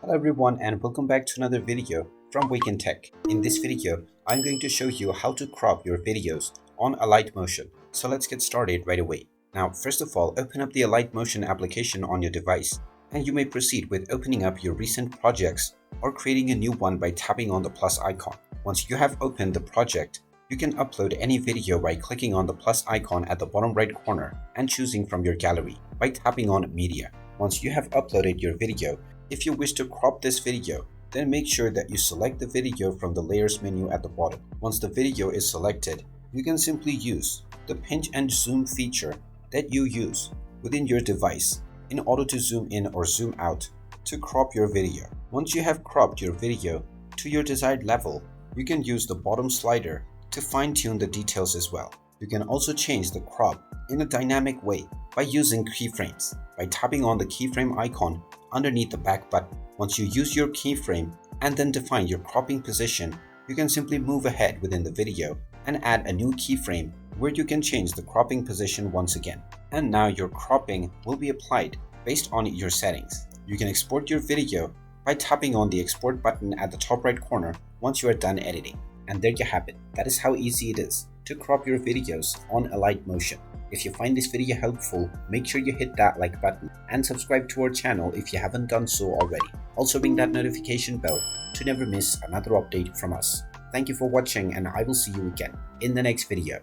Hello everyone and welcome back to another video from Wake&Tech. In this video, I'm going to show you how to crop your videos on Alight Motion. So let's get started right away. Now, first of all, open up the Alight Motion application on your device, and you may proceed with opening up your recent projects or creating a new one by tapping on the plus icon. Once you have opened the project, you can upload any video by clicking on the plus icon at the bottom right corner and choosing from your gallery by tapping on Media. Once you have uploaded your video, if you wish to crop this video, then make sure that you select the video from the layers menu at the bottom. Once the video is selected, you can simply use the pinch and zoom feature that you use within your device in order to zoom in or zoom out to crop your video. Once you have cropped your video to your desired level, you can use the bottom slider to fine-tune the details as well. You can also change the crop in a dynamic way by using keyframes by tapping on the keyframe icon underneath the back button. Once you use your keyframe and then define your cropping position, you can simply move ahead within the video and add a new keyframe where you can change the cropping position once again. And now your cropping will be applied based on your settings. You can export your video by tapping on the export button at the top right corner once you are done editing. And there you have it. That is how easy it is to crop your videos on Alight Motion. If you find this video helpful, make sure you hit that like button and subscribe to our channel if you haven't done so already. Also ring that notification bell to never miss another update from us. Thank you for watching, and I will see you again in the next video.